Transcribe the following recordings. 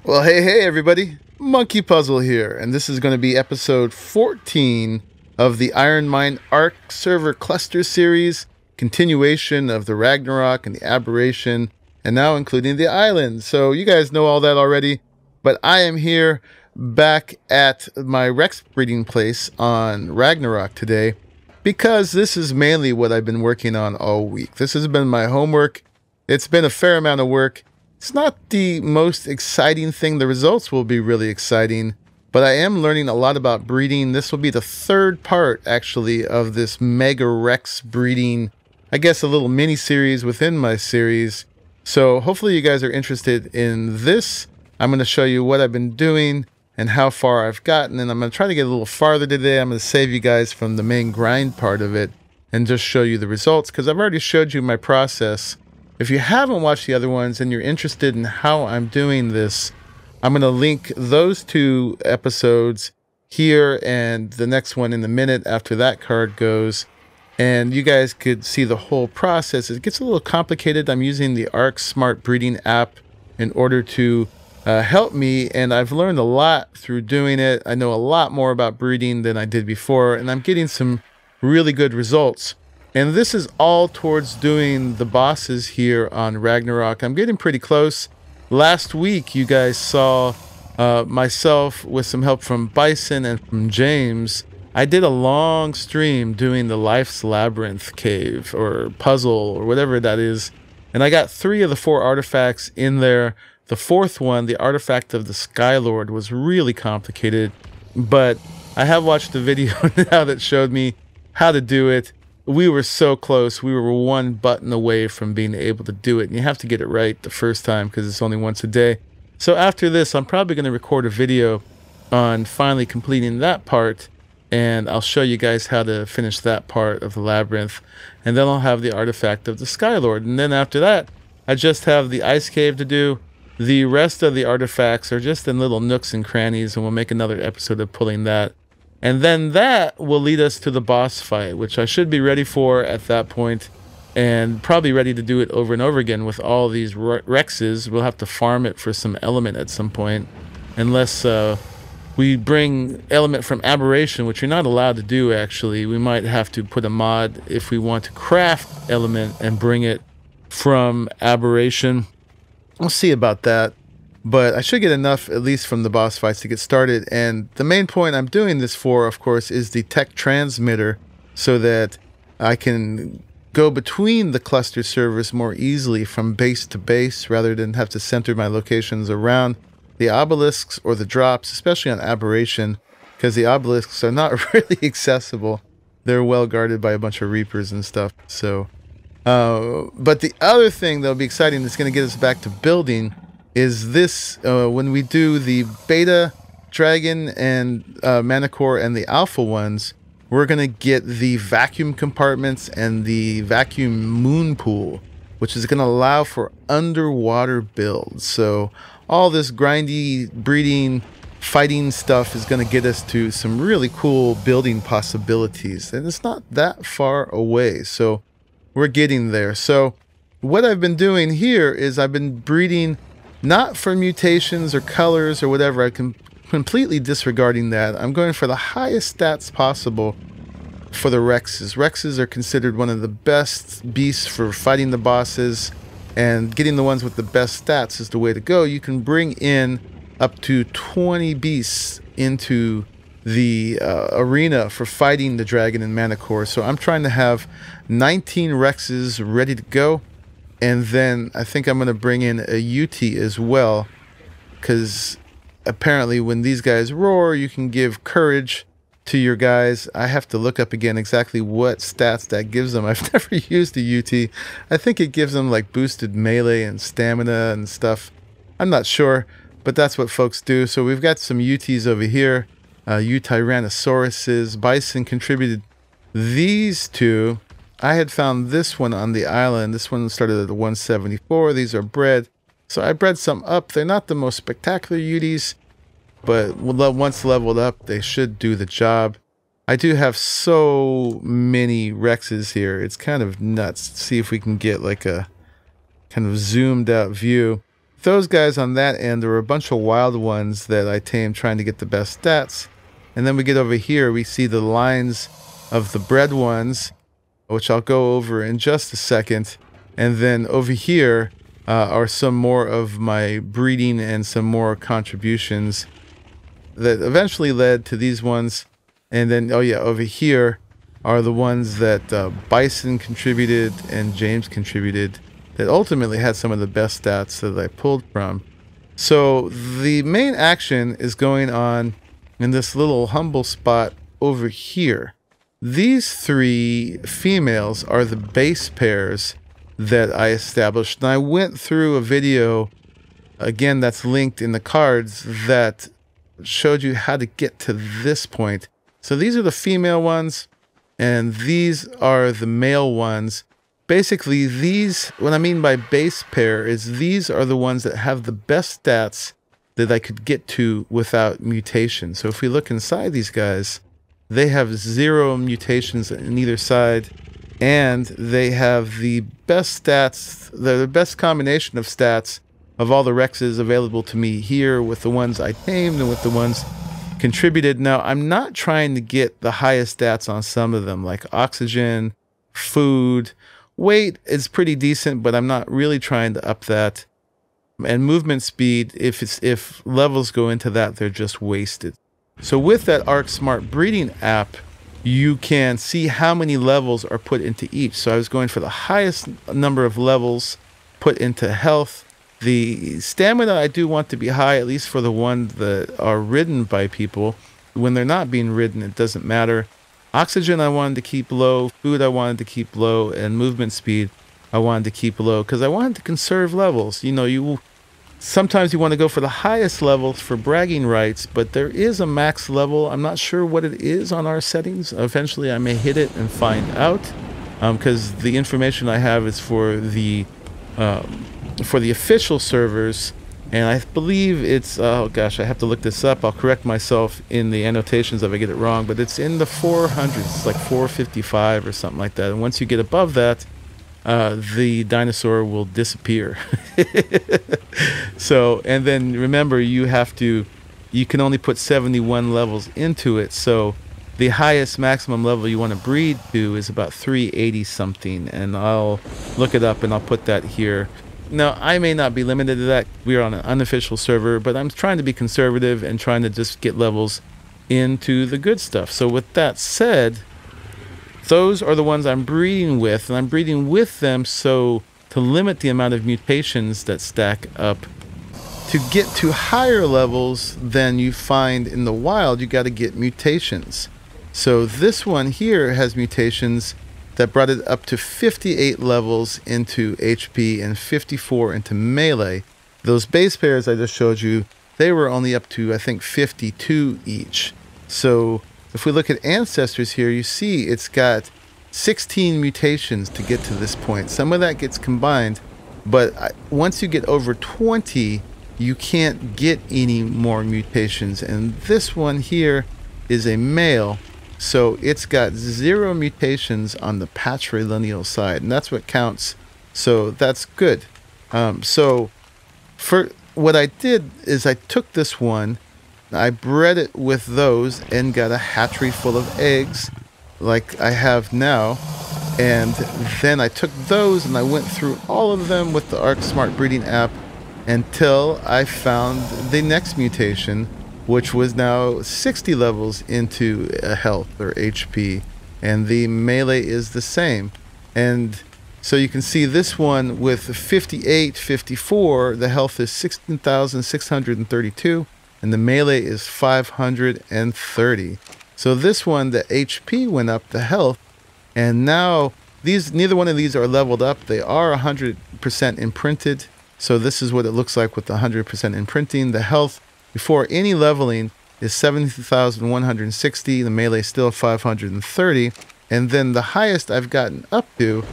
Well, hey everybody, Monkey Puzzle here, and this is going to be episode 14 of the IronMine ARK server cluster series, continuation of the Ragnarok and the Aberration, and now including the island. So you guys know all that already, but I am here back at my Rex breeding place on Ragnarok today, because this is mainly what I've been working on all week. This has been my homework. It's been a fair amount of work. It's not the most exciting thing. The results will be really exciting, but I am learning a lot about breeding. This will be the third part, actually, of this Mega Rex breeding, I guess a little mini series within my series. So hopefully you guys are interested in this. I'm going to show you what I've been doing and how far I've gotten, and I'm going to try to get a little farther today. I'm going to save you guys from the main grind part of it and just show you the results, because I've already showed you my process. If you haven't watched the other ones and you're interested in how I'm doing this, I'm going to link those two episodes here and the next one in a minute after that card goes. And you guys could see the whole process. It gets a little complicated. I'm using the ARK Smart Breeding app in order to help me, and I've learned a lot through doing it. I know a lot more about breeding than I did before, and I'm getting some really good results. And this is all towards doing the bosses here on Ragnarok. I'm getting pretty close. Last week, you guys saw myself with some help from Bison and from James. I did a long stream doing the Life's Labyrinth cave or puzzle or whatever that is. And I got 3 of the 4 artifacts in there. The 4th one, the artifact of the Skylord, was really complicated. But I have watched the video now that showed me how to do it. We were so close. We were one button away from being able to do it. And you have to get it right the first time because it's only once a day. So after this, I'm probably going to record a video on finally completing that part. And I'll show you guys how to finish that part of the labyrinth. And then I'll have the artifact of the Skylord. And then after that, I just have the ice cave to do. The rest of the artifacts are just in little nooks and crannies. And we'll make another episode of pulling that. And then that will lead us to the boss fight, which I should be ready for at that point, and probably ready to do it over and over again with all these Rexes. We'll have to farm it for some element at some point, unless we bring element from Aberration, which you're not allowed to do, actually. We might have to put a mod if we want to craft element and bring it from Aberration. We'll see about that. But I should get enough, at least from the boss fights, to get started. And the main point I'm doing this for, of course, is the tech transmitter, so that I can go between the cluster servers more easily from base to base, rather than have to center my locations around the obelisks or the drops, especially on Aberration, because the obelisks are not really accessible. They're well guarded by a bunch of Reapers and stuff. So, but the other thing that'll be exciting that's going to get us back to building is this. When we do the beta dragon and Manticore and the alpha ones, we're going to get the vacuum compartments and the vacuum moon pool, which is going to allow for underwater builds. So all this grindy breeding fighting stuff is going to get us to some really cool building possibilities, and it's not that far away, so we're getting there. So what I've been doing here is I've been breeding not for mutations or colors or whatever. I'm completely disregarding that. I'm going for the highest stats possible for the Rexes. Rexes are considered one of the best beasts for fighting the bosses, and getting the ones with the best stats is the way to go. You can bring in up to 20 beasts into the arena for fighting the dragon and Manticore. So I'm trying to have 19 Rexes ready to go. And then I think I'm going to bring in a UT as well, because apparently when these guys roar, you can give courage to your guys. I have to look up again exactly what stats that gives them. I've never used a UT. I think it gives them like boosted melee and stamina and stuff. I'm not sure, but that's what folks do. So we've got some UTs over here. U-Tyrannosauruses. Bison contributed these two. I had found this one on the island. This one started at 174. These are bred. So I bred some up. They're not the most spectacular UTs, but once leveled up, they should do the job. I do have so many Rexes here. It's kind of nuts. Let's see if we can get like a kind of zoomed out view. those guys on that end, there were a bunch of wild ones that I tamed trying to get the best stats. And then we get over here, we see the lines of the bred ones, which I'll go over in just a second. And then over here are some more of my breeding and some more contributions that eventually led to these ones. And then, oh yeah, over here are the ones that Bison contributed and James contributed that ultimately had some of the best stats that I pulled from. So the main action is going on in this little humble spot over here. These three females are the base pairs that I established. And I went through a video, again, that's linked in the cards, that showed you how to get to this point. So these are the female ones, and these are the male ones. Basically, these, what I mean by base pair is these are the ones that have the best stats that I could get to without mutation. So if we look inside these guys, they have 0 mutations on either side, and they have the best stats, the best combination of stats of all the Rexes available to me here with the ones I tamed and with the ones contributed. Now, I'm not trying to get the highest stats on some of them, like oxygen, food. Weight is pretty decent, but I'm not really trying to up that. And movement speed, if levels go into that, they're just wasted. So with that ARK Smart Breeding app, you can see how many levels are put into each. So I was going for the highest number of levels put into health. The stamina I do want to be high, at least for the ones that are ridden by people. When they're not being ridden, it doesn't matter. Oxygen I wanted to keep low, food I wanted to keep low, and movement speed I wanted to keep low because I wanted to conserve levels. You know, sometimes you want to go for the highest levels for bragging rights, but there is a max level. I'm not sure what it is on our settings. Eventually I may hit it and find out, because the information I have is for the official servers, and I believe it's, oh gosh, I have to look this up. I'll correct myself in the annotations if I get it wrong, but it's in the 400s. It's like 455 or something like that. And once you get above that, the dinosaur will disappear. So, and then remember, you can only put 71 levels into it. So the highest maximum level you want to breed to is about 380 something. And I'll look it up and I'll put that here. Now, I may not be limited to that. We're on an unofficial server, but I'm trying to be conservative and trying to just get levels into the good stuff. So with that said, those are the ones I'm breeding with, and I'm breeding with them so to limit the amount of mutations that stack up. To get to higher levels than you find in the wild, you got to get mutations. So this one here has mutations that brought it up to 58 levels into HP and 54 into melee. Those base pairs I just showed you, they were only up to, I think, 52 each. So if we look at ancestors here, you see it's got 16 mutations to get to this point. Some of that gets combined, but once you get over 20, you can't get any more mutations. And this one here is a male, so it's got 0 mutations on the patrilineal side, and that's what counts. So that's good. So for what I did is I took this one, I bred it with those and got a hatchery full of eggs like I have now. And then I took those and I went through all of them with the ARK Smart Breeding app until I found the next mutation, which was now 60 levels into health or HP, and the melee is the same. And so you can see this one with 58, 54, the health is 16,632, and the melee is 530. So this one, the HP went up, the health, and now neither one of these are leveled up. They are 100% imprinted. So this is what it looks like with the 100% imprinting. The health before any leveling is 70,160. The melee still 530. And then the highest I've gotten up to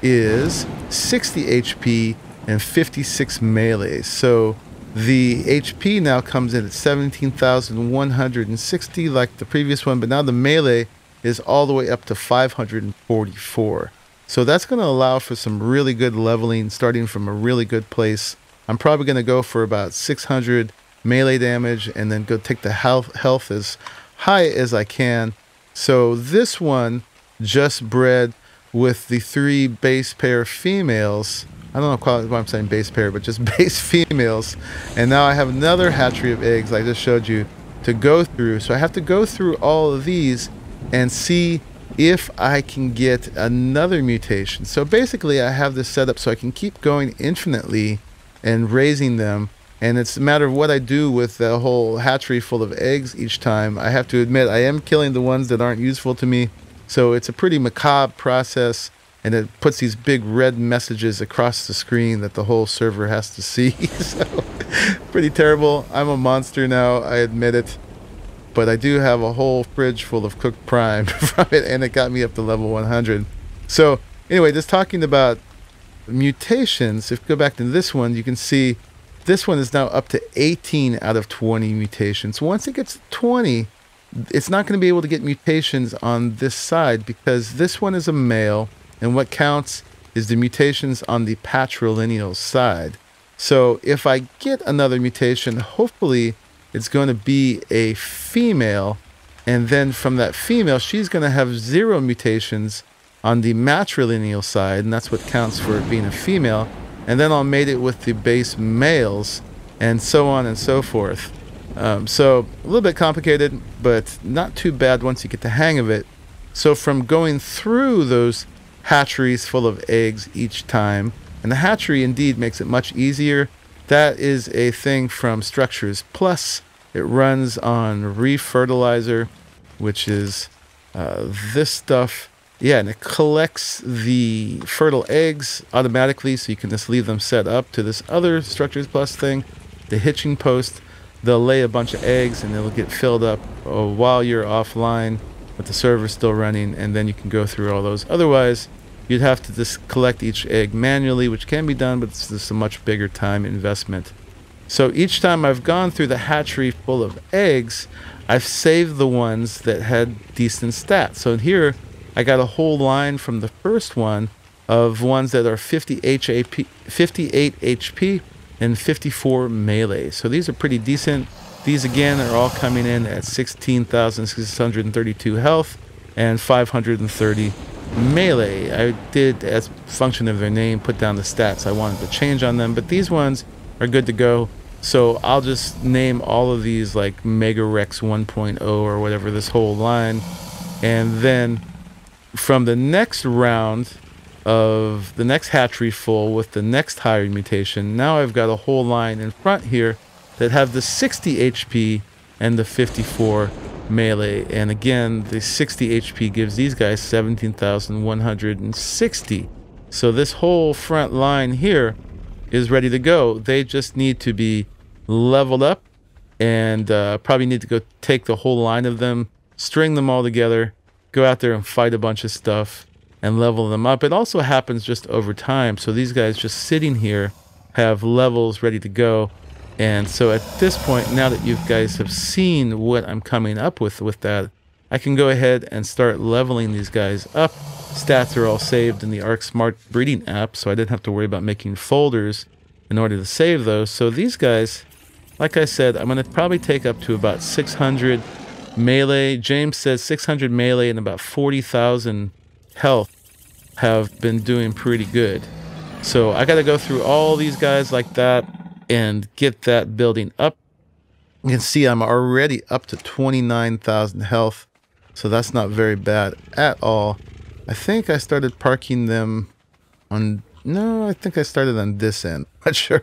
is 60 HP and 56 melee. So the HP now comes in at 17,160 like the previous one, but now the melee is all the way up to 544. So that's going to allow for some really good leveling, starting from a really good place I'm probably going to go for about 600 melee damage and then go take the health as high as I can. So this one just bred with the 3 base pair females. I don't know why I'm saying base pair, but just base females. And now I have another hatchery of eggs I just showed you to go through. So I have to go through all of these and see if I can get another mutation. So basically I have this set up so I can keep going infinitely and raising them. And it's a matter of what I do with the whole hatchery full of eggs each time. I have to admit I am killing the ones that aren't useful to me. So it's a pretty macabre process, and it puts these big red messages across the screen that the whole server has to see. So pretty terrible. I'm a monster now, I admit it. But I do have a whole fridge full of cooked prime from it, and it got me up to level 100. So anyway, just talking about mutations, if you go back to this one, you can see this one is now up to 18 out of 20 mutations. Once it gets to 20, it's not going to be able to get mutations on this side because this one is a male, and what counts is the mutations on the patrilineal side. So if I get another mutation, hopefully it's going to be a female, and then from that female, she's going to have 0 mutations on the matrilineal side, and that's what counts for it being a female. And then I'll mate it with the base males, and so on and so forth. So a little bit complicated, but not too bad once you get the hang of it. So from going through those hatcheries full of eggs each time, and the hatchery indeed makes it much easier. That is a thing from Stuctures Plus. It runs on refertilizer, which is this stuff. Yeah, and it collects the fertile eggs automatically, so you can just leave them set up to this other Stuctures Plus thing, the hitching post. They'll lay a bunch of eggs and it'll get filled up while you're offline, but the server's still running, and then you can go through all those. Otherwise, you'd have to just collect each egg manually, which can be done, but it's just a much bigger time investment. So each time I've gone through the hatchery full of eggs, I've saved the ones that had decent stats. So here, I got a whole line from the first one of ones that are 58 HP, and 54 melee. So these are pretty decent. These again are all coming in at 16,632 health and 530 melee. I did, as a function of their name, put down the stats I wanted to change on them, but these ones are good to go. So I'll just name all of these like Mega Rex 1.0 or whatever, this whole line. And then from the next round of the next hatchery full with the next higher mutation, now I've got a whole line in front here that have the 60 HP and the 54 melee. And again, the 60 HP gives these guys 17,160. So this whole front line here is ready to go. They just need to be leveled up, and probably need to go take the whole line of them, string them all together, go out there and fight a bunch of stuff and level them up. It also happens just over time. So these guys just sitting here have levels ready to go. And so at this point, now that you guys have seen what I'm coming up with that, I can go ahead and start leveling these guys up. Stats are all saved in the ARK Smart Breeding app, so I didn't have to worry about making folders in order to save those. So these guys, like I said, I'm going to probably take up to about 600 melee. James says 600 melee and about 40,000 health have been doing pretty good. So I got to go through all these guys like that and get that building up. You can see I'm already up to 29,000 health, so that's not very bad at all. I think I started parking them on... No, I think I started on this end. Not sure.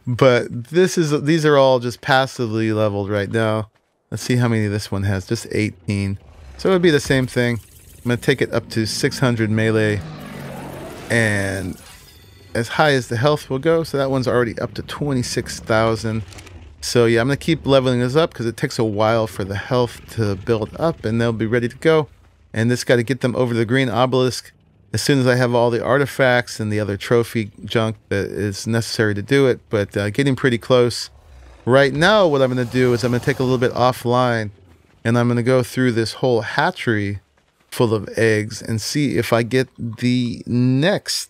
But these are all just passively leveled right now. Let's see how many this one has. Just 18. So it would be the same thing. I'm going to take it up to 600 melee. And as high as the health will go. So that one's already up to 26,000. So yeah, I'm going to keep leveling this up because it takes a while for the health to build up. And they'll be ready to go. And just got to get them over the green obelisk as soon as I have all the artifacts and the other trophy junk that is necessary to do it. But getting pretty close. Right now, what I'm going to do is I'm going to take a little bit offline. And I'm going to go through this whole hatchery full of eggs and see if I get the next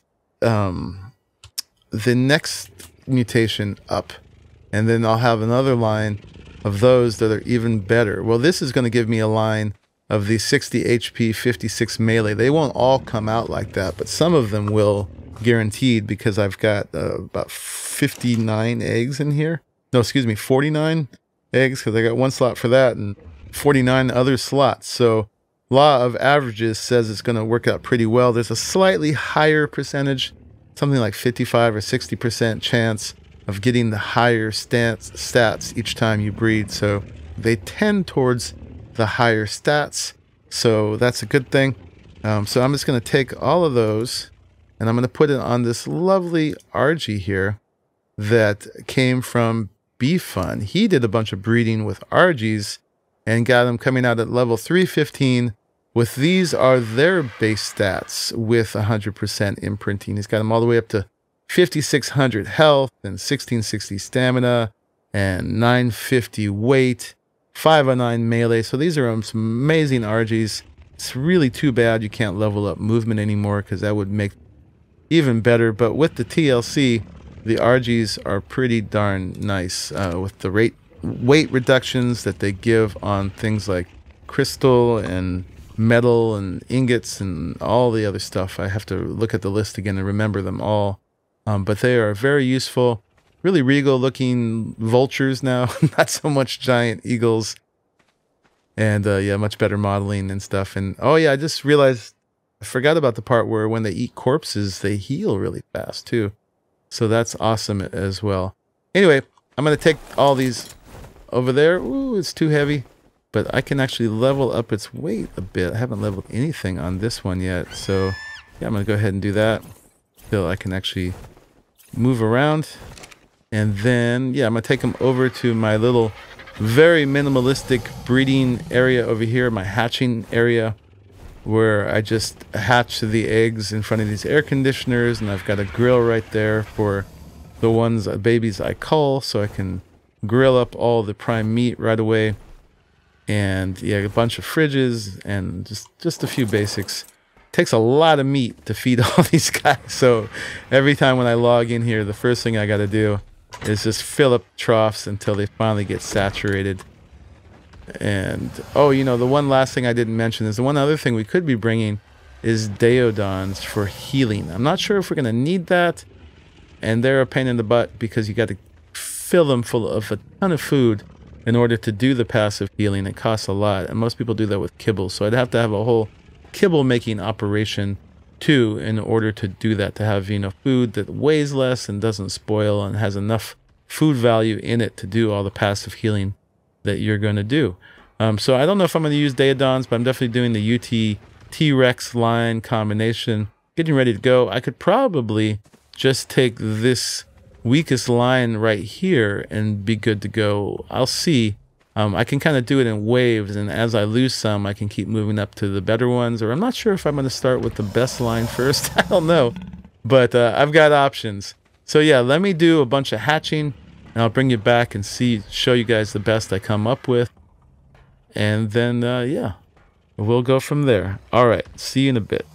the next mutation up. And then I'll have another line of those that are even better. Well, this is going to give me a line of the 60 HP, 56 melee. They won't all come out like that, but some of them will, guaranteed, because I've got about 59 eggs in here. No, excuse me, 49 eggs, because I got one slot for that and 49 other slots. So law of averages says it's going to work out pretty well. There's a slightly higher percentage, something like 55 or 60% chance of getting the higher stats each time you breed. So they tend towards the higher stats. So that's a good thing. So I'm just going to take all of those and I'm going to put it on this lovely RG here that came from BFun. He did a bunch of breeding with RGs and got them coming out at level 315. With these are their base stats with 100% imprinting. He's got them all the way up to 5,600 health and 1660 stamina and 950 weight, 509 melee. So these are some amazing RGs. It's really too bad you can't level up movement anymore because that would make even better. But with the TLC, the RGs are pretty darn nice with the weight reductions that they give on things like crystal and metal and ingots and all the other stuff. I have to look at the list again and remember them all. But they are very useful, really regal looking vultures now, not so much giant eagles. And yeah, much better modeling and stuff. And oh yeah, I just realized I forgot about the part where when they eat corpses, they heal really fast too. So that's awesome as well. Anyway, I'm going to take all these over there. Ooh, it's too heavy. But I can actually level up its weight a bit. I haven't leveled anything on this one yet. So yeah, I'm going to go ahead and do that until I can actually move around. And then, yeah, I'm going to take them over to my little very minimalistic breeding area over here, my hatching area, where I just hatch the eggs in front of these air conditioners. And I've got a grill right there for the ones, babies I cull, so I can grill up all the prime meat right away. And yeah, a bunch of fridges and just a few basics. Takes a lot of meat to feed all these guys. So every time when I log in here, the first thing I got to do is just fill up troughs until they finally get saturated. And oh, you know, the one last thing I didn't mention is the one other thing we could be bringing is deodons for healing. I'm not sure if we're going to need that. And they're a pain in the butt because you got to fill them full of a ton of food in order to do the passive healing. It costs a lot, and most people do that with kibble. So I'd have to have a whole kibble making operation too in order to do that, to have, you know, food that weighs less and doesn't spoil and has enough food value in it to do all the passive healing that you're going to do. So I don't know if I'm going to use deodons, but I'm definitely doing the UT T-Rex line combination, getting ready to go. I could probably just take this weakest line right here and be good to go. I'll see. I can kind of do it in waves, and as I lose some, I can keep moving up to the better ones, or I'm not sure if I'm going to start with the best line first. I don't know, but I've got options. So yeah, let me do a bunch of hatching, and I'll bring you back and show you guys the best I come up with, and then yeah, we'll go from there. All right, see you in a bit.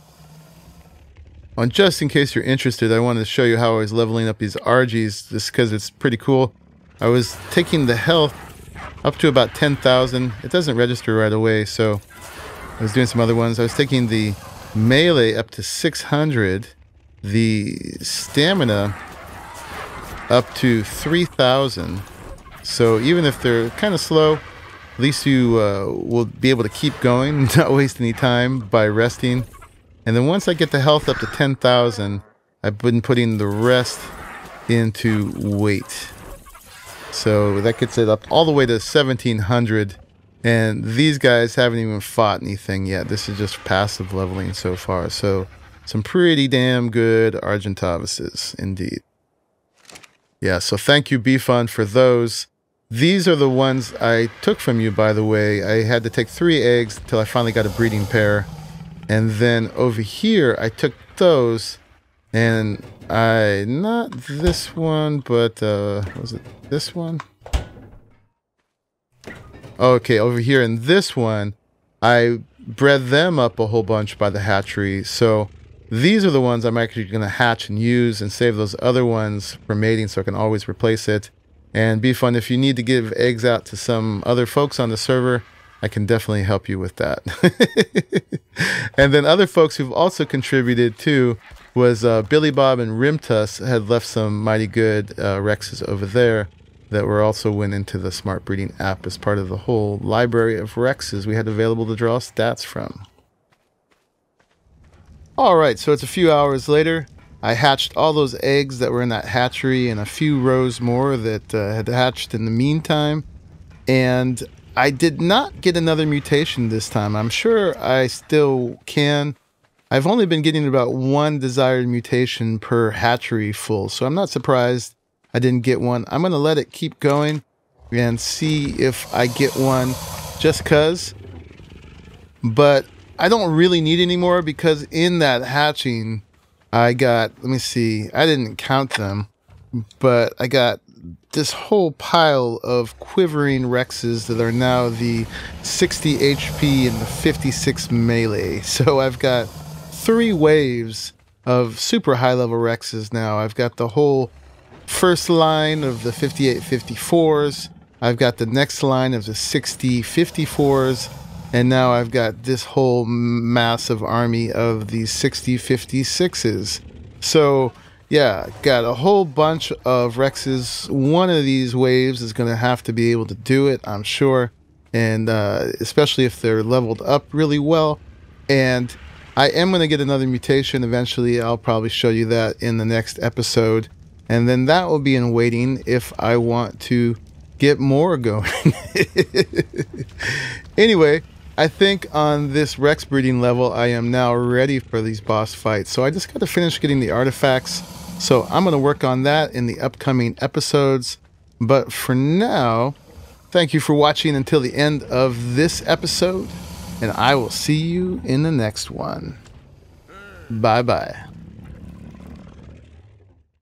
And just in case you're interested, I wanted to show you how I was leveling up these RGs, just because it's pretty cool. I was taking the health up to about 10,000. It doesn't register right away, so I was doing some other ones. I was taking the melee up to 600, the stamina up to 3,000. So even if they're kind of slow, at least you will be able to keep going, not waste any time by resting. And then once I get the health up to 10,000, I've been putting the rest into weight. So that gets it up all the way to 1,700. And these guys haven't even fought anything yet. This is just passive leveling so far. So some pretty damn good Argentavises indeed. Yeah, so thank you, BFun, for those. These are the ones I took from you, by the way. I had to take 3 eggs until I finally got a breeding pair. And then over here, I took those, and not this one, but, was it this one? Okay, over here in this one, I bred them up a whole bunch by the hatchery. So These are the ones I'm actually going to hatch and use and save those other ones for mating so I can always replace it. And be fun, if you need to give eggs out to some other folks on the server, I can definitely help you with that. And then other folks who've also contributed too was Billy Bob and Rimtus had left some mighty good Rexes over there that were also went into the Smart Breeding app as part of the whole library of Rexes we had available to draw stats from. Alright, so it's a few hours later. I hatched all those eggs that were in that hatchery and a few rows more that had hatched in the meantime. And I did not get another mutation this time. I'm sure I still can. I've only been getting about one desired mutation per hatchery full, so I'm not surprised I didn't get one. I'm going to let it keep going and see if I get one just because. But I don't really need any more because in that hatching, I got, let me see, I didn't count them, but I got this whole pile of quivering Rexes that are now the 60 HP and the 56 melee. So I've got 3 waves of super high level Rexes now. I've got the whole first line of the 58 54s. I've got the next line of the 60 54s. And now I've got this whole massive army of these 60 56s. So yeah, got a whole bunch of Rexes. One of these waves is going to have to be able to do it, I'm sure. And especially if they're leveled up really well. And I am going to get another mutation eventually. I'll probably show you that in the next episode. And then that will be in waiting if I want to get more going. Anyway, I think on this Rex breeding level, I am now ready for these boss fights. So I just got to finish getting the artifacts. So I'm going to work on that in the upcoming episodes. But for now, thank you for watching until the end of this episode. And I will see you in the next one. Bye-bye.